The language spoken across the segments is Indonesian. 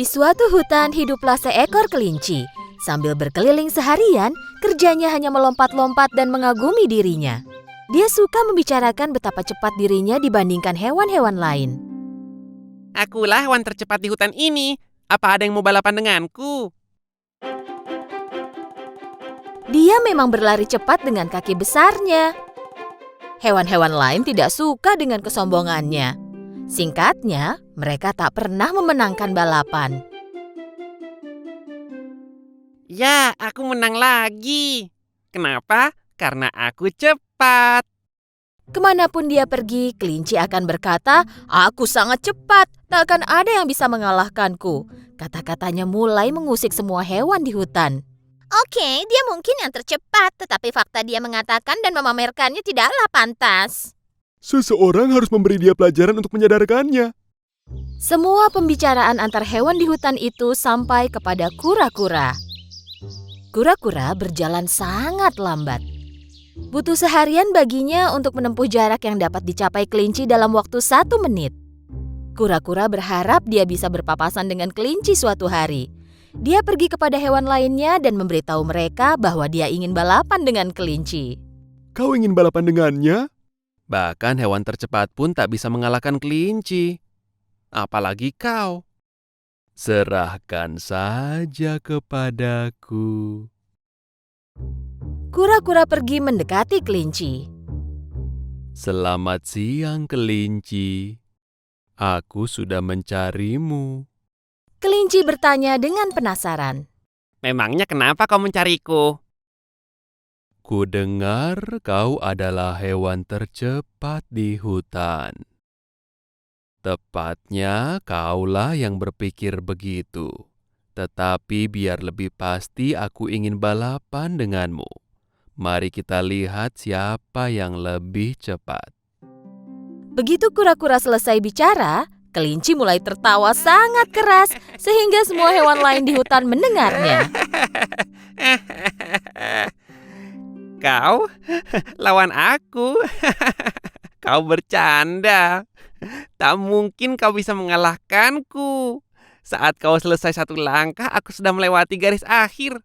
Di suatu hutan hiduplah seekor kelinci. Sambil berkeliling seharian, kerjanya hanya melompat-lompat dan mengagumi dirinya. Dia suka membicarakan betapa cepat dirinya dibandingkan hewan-hewan lain. Akulah hewan tercepat di hutan ini. Apa ada yang mau balapan denganku? Dia memang berlari cepat dengan kaki besarnya. Hewan-hewan lain tidak suka dengan kesombongannya. Singkatnya, mereka tak pernah memenangkan balapan. Ya, aku menang lagi. Kenapa? Karena aku cepat. Kemanapun dia pergi, kelinci akan berkata, "Aku sangat cepat, tak akan ada yang bisa mengalahkanku." Kata-katanya mulai mengusik semua hewan di hutan. Oke, dia mungkin yang tercepat, tetapi fakta dia mengatakan dan memamerkannya tidaklah pantas. Seseorang harus memberi dia pelajaran untuk menyadarkannya. Semua pembicaraan antar hewan di hutan itu sampai kepada kura-kura. Kura-kura berjalan sangat lambat. Butuh seharian baginya untuk menempuh jarak yang dapat dicapai kelinci dalam waktu 1 menit. Kura-kura berharap dia bisa berpapasan dengan kelinci suatu hari. Dia pergi kepada hewan lainnya dan memberitahu mereka bahwa dia ingin balapan dengan kelinci. Kau ingin balapan dengannya? Bahkan hewan tercepat pun tak bisa mengalahkan kelinci. Apalagi kau. Serahkan saja kepadaku. Kura-kura pergi mendekati kelinci. Selamat siang, kelinci. Aku sudah mencarimu. Kelinci bertanya dengan penasaran. Memangnya kenapa kau mencariku? Ku dengar kau adalah hewan tercepat di hutan. Tepatnya kaulah yang berpikir begitu. Tetapi biar lebih pasti aku ingin balapan denganmu. Mari kita lihat siapa yang lebih cepat. Begitu kura-kura selesai bicara, kelinci mulai tertawa sangat keras sehingga semua hewan lain di hutan mendengarnya. Kau lawan aku. Kau bercanda. Tak mungkin kau bisa mengalahkanku. Saat kau selesai 1 langkah, aku sudah melewati garis akhir.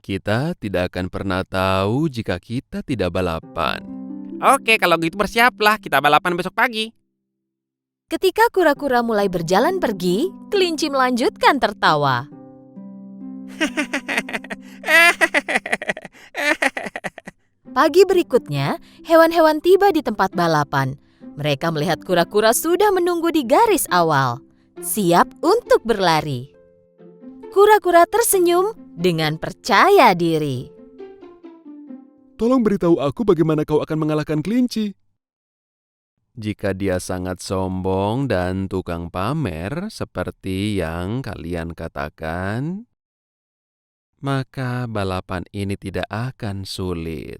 Kita tidak akan pernah tahu jika kita tidak balapan. Oke, kalau gitu bersiaplah. Kita balapan besok pagi. Ketika kura-kura mulai berjalan pergi, kelinci melanjutkan tertawa. Pagi berikutnya, hewan-hewan tiba di tempat balapan. Mereka melihat kura-kura sudah menunggu di garis awal, siap untuk berlari. Kura-kura tersenyum dengan percaya diri. Tolong beritahu aku bagaimana kau akan mengalahkan kelinci. Jika dia sangat sombong dan tukang pamer seperti yang kalian katakan, maka balapan ini tidak akan sulit.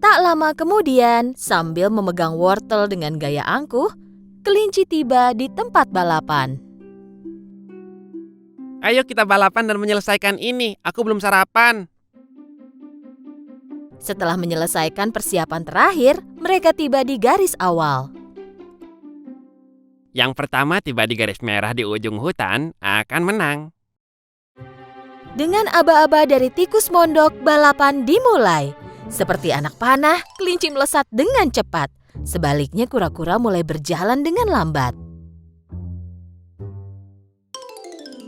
Tak lama kemudian, sambil memegang wortel dengan gaya angkuh, kelinci tiba di tempat balapan. Ayo kita balapan dan menyelesaikan ini. Aku belum sarapan. Setelah menyelesaikan persiapan terakhir, mereka tiba di garis awal. Yang pertama tiba di garis merah di ujung hutan akan menang. Dengan aba-aba dari tikus mondok, balapan dimulai. Seperti anak panah, kelinci melesat dengan cepat. Sebaliknya kura-kura mulai berjalan dengan lambat.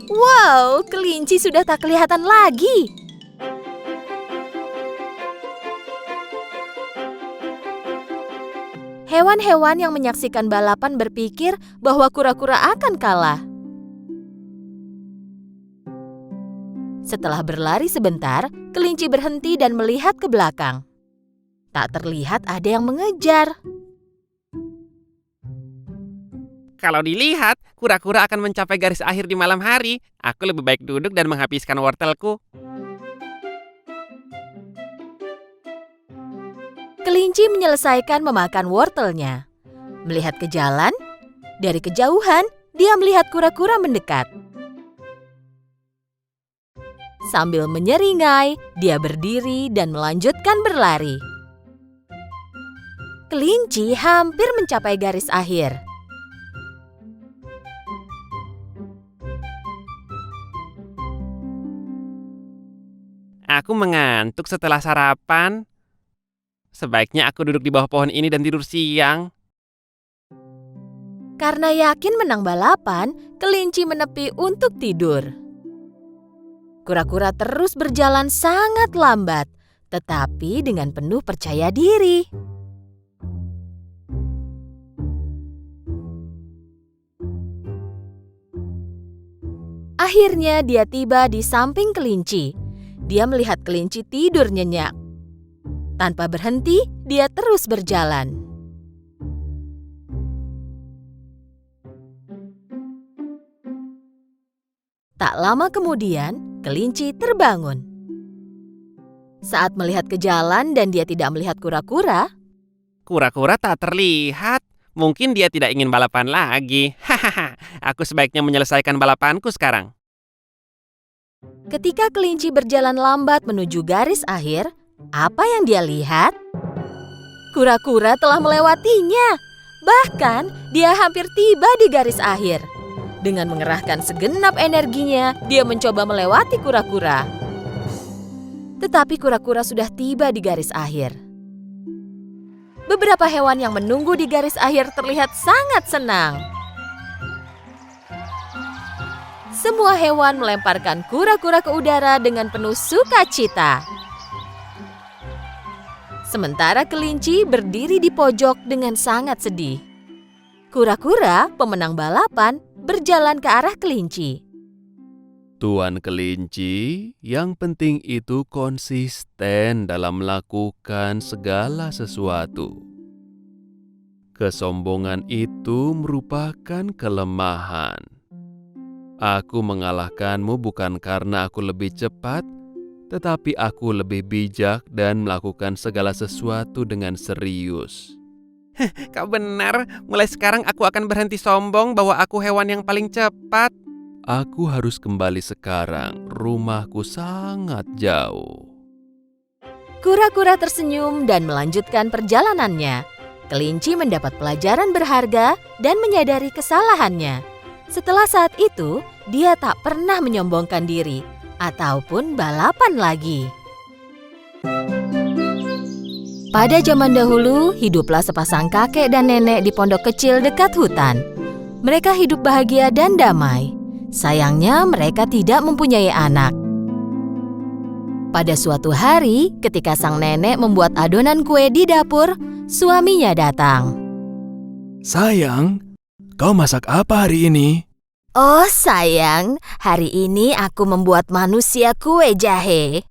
Wow, kelinci sudah tak kelihatan lagi. Hewan-hewan yang menyaksikan balapan berpikir bahwa kura-kura akan kalah. Setelah berlari sebentar, kelinci berhenti dan melihat ke belakang. Tak terlihat ada yang mengejar. Kalau dilihat, kura-kura akan mencapai garis akhir di malam hari. Aku lebih baik duduk dan menghabiskan wortelku. Kelinci menyelesaikan memakan wortelnya. Melihat ke jalan, dari kejauhan dia melihat kura-kura mendekat. Sambil menyeringai, dia berdiri dan melanjutkan berlari. Kelinci hampir mencapai garis akhir. Aku mengantuk setelah sarapan. Sebaiknya aku duduk di bawah pohon ini dan tidur siang. Karena yakin menang balapan, kelinci menepi untuk tidur. Kura-kura terus berjalan sangat lambat, tetapi dengan penuh percaya diri. Akhirnya dia tiba di samping kelinci. Dia melihat kelinci tidur nyenyak. Tanpa berhenti, dia terus berjalan. Tak lama kemudian, kelinci terbangun. Saat melihat ke jalan dan dia tidak melihat kura-kura, Kura-kura tak terlihat. Mungkin dia tidak ingin balapan lagi. Hahaha, aku sebaiknya menyelesaikan balapanku sekarang. ketika kelinci berjalan lambat menuju garis akhir, apa yang dia lihat? Kura-kura telah melewatinya. Bahkan, dia hampir tiba di garis akhir. Dengan mengerahkan segenap energinya, dia mencoba melewati kura-kura. Tetapi kura-kura sudah tiba di garis akhir. Beberapa hewan yang menunggu di garis akhir terlihat sangat senang. Semua hewan melemparkan kura-kura ke udara dengan penuh sukacita. Sementara kelinci berdiri di pojok dengan sangat sedih. Kura-kura, pemenang balapan, berjalan ke arah kelinci. Tuan kelinci, yang penting itu konsisten dalam melakukan segala sesuatu. Kesombongan itu merupakan kelemahan. Aku mengalahkanmu bukan karena aku lebih cepat, tetapi aku lebih bijak dan melakukan segala sesuatu dengan serius. Kau benar, mulai sekarang aku akan berhenti sombong bahwa aku hewan yang paling cepat. Aku harus kembali sekarang, rumahku sangat jauh. Kura-kura tersenyum dan melanjutkan perjalanannya. Kelinci mendapat pelajaran berharga dan menyadari kesalahannya. Setelah saat itu, dia tak pernah menyombongkan diri ataupun balapan lagi. Pada zaman dahulu, hiduplah sepasang kakek dan nenek di pondok kecil dekat hutan. Mereka hidup bahagia dan damai. Sayangnya, mereka tidak mempunyai anak. Pada suatu hari, ketika sang nenek membuat adonan kue di dapur, suaminya datang. Sayang, kau masak apa hari ini? Oh sayang, hari ini aku membuat manusia kue jahe.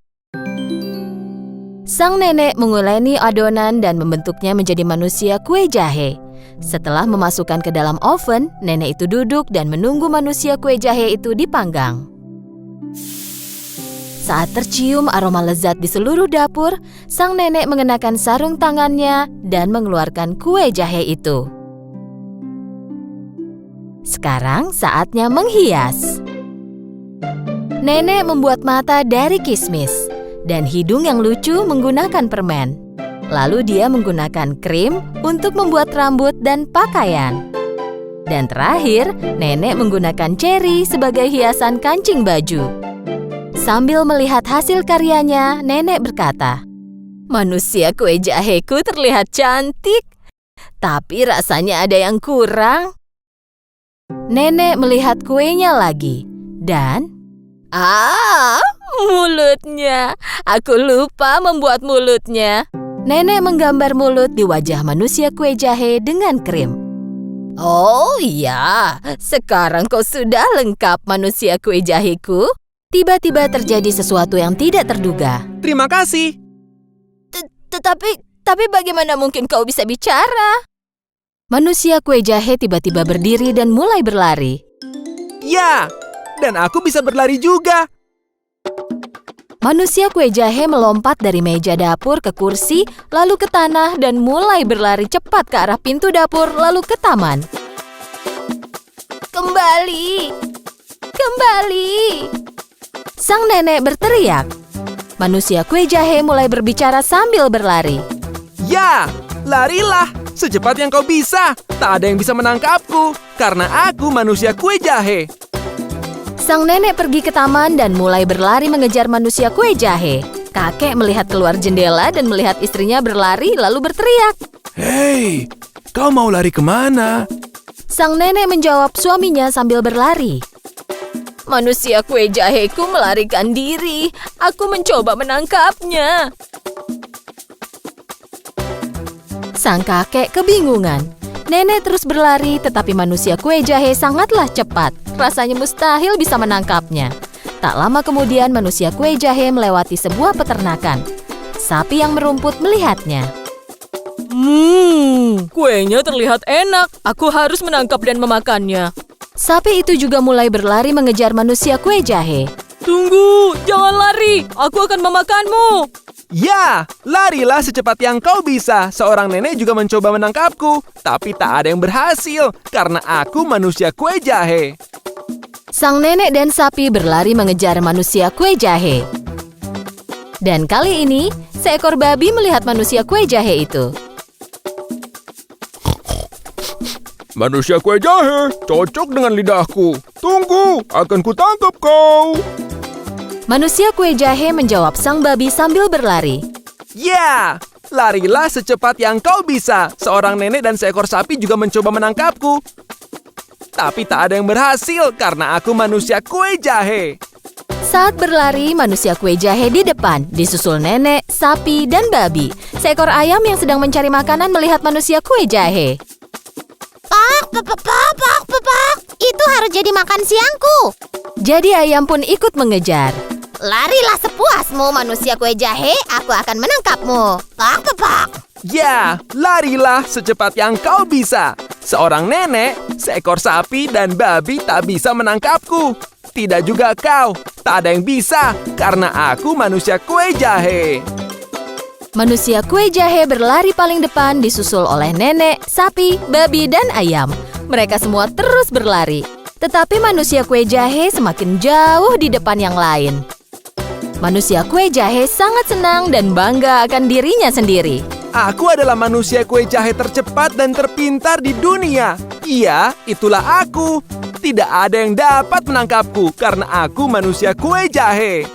Sang nenek menguleni adonan dan membentuknya menjadi manusia kue jahe. Setelah memasukkan ke dalam oven, nenek itu duduk dan menunggu manusia kue jahe itu dipanggang. Saat tercium aroma lezat di seluruh dapur, sang nenek mengenakan sarung tangannya dan mengeluarkan kue jahe itu. Sekarang saatnya menghias. Nenek membuat mata dari kismis dan hidung yang lucu menggunakan permen. Lalu dia menggunakan krim untuk membuat rambut dan pakaian. Dan terakhir, nenek menggunakan ceri sebagai hiasan kancing baju. Sambil melihat hasil karyanya, nenek berkata, "Manusia kue jaheku terlihat cantik, tapi rasanya ada yang kurang." Nenek melihat kuenya lagi dan mulutnya. Aku lupa membuat mulutnya. Nenek menggambar mulut di wajah manusia kue jahe dengan krim. Oh iya, sekarang kau sudah lengkap manusia kue jaheku. Tiba-tiba terjadi sesuatu yang tidak terduga. Terima kasih. Tapi bagaimana mungkin kau bisa bicara? Manusia kue jahe tiba-tiba berdiri dan mulai berlari. Ya, dan aku bisa berlari juga. Manusia kue jahe melompat dari meja dapur ke kursi, lalu ke tanah dan mulai berlari cepat ke arah pintu dapur, lalu ke taman. Kembali! Kembali! Sang nenek berteriak. Manusia kue jahe mulai berbicara sambil berlari. Ya, larilah secepat yang kau bisa. Tak ada yang bisa menangkapku, karena aku manusia kue jahe. Sang nenek pergi ke taman dan mulai berlari mengejar manusia kue jahe. Kakek melihat keluar jendela dan melihat istrinya berlari lalu berteriak. Hei, kau mau lari kemana? Sang nenek menjawab suaminya sambil berlari. Manusia kue jaheku melarikan diri. Aku mencoba menangkapnya. Sang kakek kebingungan. Nenek terus berlari, tetapi manusia kue jahe sangatlah cepat. Rasanya mustahil bisa menangkapnya. Tak lama kemudian manusia kue jahe melewati sebuah peternakan. Sapi yang merumput melihatnya. Kuenya terlihat enak. Aku harus menangkap dan memakannya. Sapi itu juga mulai berlari mengejar manusia kue jahe. Tunggu, jangan lari. Aku akan memakanmu. Ya, larilah secepat yang kau bisa. Seorang nenek juga mencoba menangkapku, tapi tak ada yang berhasil karena aku manusia kue jahe. Sang nenek dan sapi berlari mengejar manusia kue jahe. Dan kali ini, seekor babi melihat manusia kue jahe itu. Manusia kue jahe, cocok dengan lidahku. Tunggu, akan kutangkap kau. Manusia kue jahe menjawab sang babi sambil berlari. Ya, larilah secepat yang kau bisa. Seorang nenek dan seekor sapi juga mencoba menangkapku. Tapi tak ada yang berhasil karena aku manusia kue jahe. Saat berlari, manusia kue jahe di depan, disusul nenek, sapi, dan babi. Seekor ayam yang sedang mencari makanan melihat manusia kue jahe. Pak, itu harus jadi makan siangku. Jadi ayam pun ikut mengejar. Larilah sepuasmu, manusia kue jahe. Aku akan menangkapmu. Pak. Ya, larilah secepat yang kau bisa. Seorang nenek, seekor sapi, dan babi tak bisa menangkapku. Tidak juga kau. Tak ada yang bisa karena aku manusia kue jahe. Manusia kue jahe berlari paling depan disusul oleh nenek, sapi, babi, dan ayam. Mereka semua terus berlari. Tetapi manusia kue jahe semakin jauh di depan yang lain. Manusia kue jahe sangat senang dan bangga akan dirinya sendiri. Aku adalah manusia kue jahe tercepat dan terpintar di dunia. Iya, itulah aku. Tidak ada yang dapat menangkapku karena aku manusia kue jahe.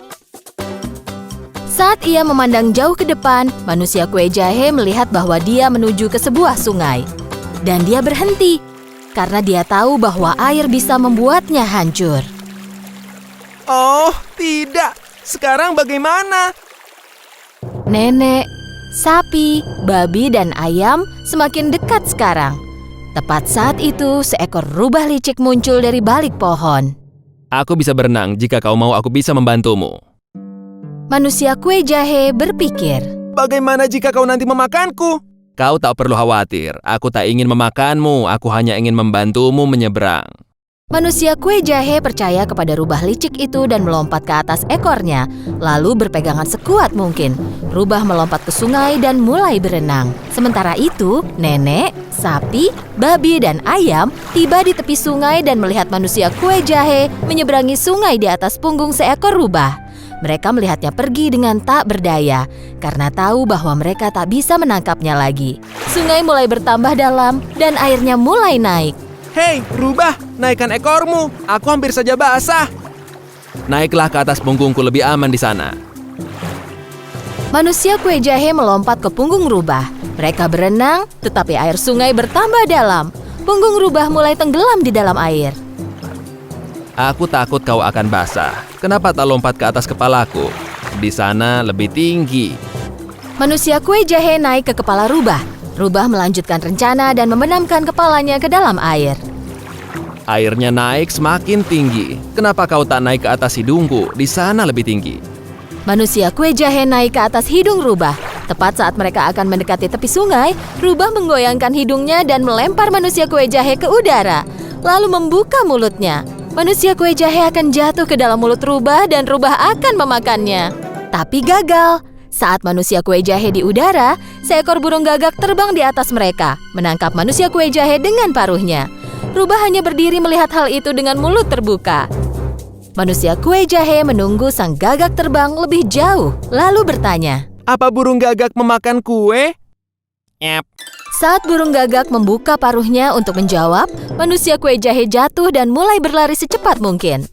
Saat ia memandang jauh ke depan, manusia kue jahe melihat bahwa dia menuju ke sebuah sungai. Dan dia berhenti, karena dia tahu bahwa air bisa membuatnya hancur. Oh, tidak. Sekarang bagaimana? Nenek, sapi, babi, dan ayam semakin dekat sekarang. Tepat saat itu, seekor rubah licik muncul dari balik pohon. Aku bisa berenang, jika kau mau aku bisa membantumu. Manusia kue jahe berpikir. Bagaimana jika kau nanti memakanku? Kau tak perlu khawatir, aku tak ingin memakanmu, aku hanya ingin membantumu menyeberang. Manusia kue jahe percaya kepada rubah licik itu dan melompat ke atas ekornya, lalu berpegangan sekuat mungkin. Rubah melompat ke sungai dan mulai berenang. Sementara itu, nenek, sapi, babi, dan ayam tiba di tepi sungai dan melihat manusia kue jahe menyeberangi sungai di atas punggung seekor rubah. Mereka melihatnya pergi dengan tak berdaya, karena tahu bahwa mereka tak bisa menangkapnya lagi. Sungai mulai bertambah dalam dan airnya mulai naik. Hei, rubah, naikkan ekormu. Aku hampir saja basah. Naiklah ke atas punggungku, lebih aman di sana. Manusia kue jahe melompat ke punggung rubah. Mereka berenang, tetapi air sungai bertambah dalam. Punggung rubah mulai tenggelam di dalam air. Aku takut kau akan basah. Kenapa tak lompat ke atas kepalaku? Di sana lebih tinggi. Manusia kue jahe naik ke kepala rubah. Rubah melanjutkan rencana dan membenamkan kepalanya ke dalam air. Airnya naik semakin tinggi. Kenapa kau tak naik ke atas hidungku? Di sana lebih tinggi. Manusia kue jahe naik ke atas hidung rubah. Tepat saat mereka akan mendekati tepi sungai, rubah menggoyangkan hidungnya dan melempar manusia kue jahe ke udara, lalu membuka mulutnya. Manusia kue jahe akan jatuh ke dalam mulut rubah dan rubah akan memakannya. Tapi gagal. Saat manusia kue jahe di udara, seekor burung gagak terbang di atas mereka, menangkap manusia kue jahe dengan paruhnya. Rubah hanya berdiri melihat hal itu dengan mulut terbuka. Manusia kue jahe menunggu sang gagak terbang lebih jauh, lalu bertanya, Apa burung gagak memakan kue? Yap. saat burung gagak membuka paruhnya untuk menjawab, manusia kue jahe jatuh dan mulai berlari secepat mungkin.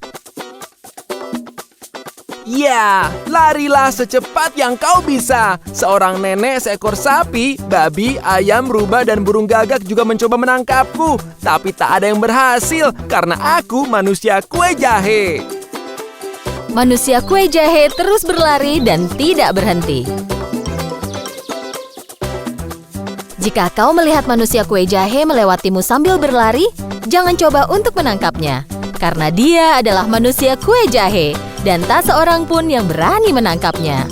Ya, larilah secepat yang kau bisa. Seorang nenek, seekor sapi, babi, ayam, rubah, dan burung gagak juga mencoba menangkapku. Tapi tak ada yang berhasil karena aku manusia kue jahe. Manusia kue jahe terus berlari dan tidak berhenti. Jika kau melihat manusia kue jahe melewatimu sambil berlari, jangan coba untuk menangkapnya. Karena dia adalah manusia kue jahe dan tak seorang pun yang berani menangkapnya.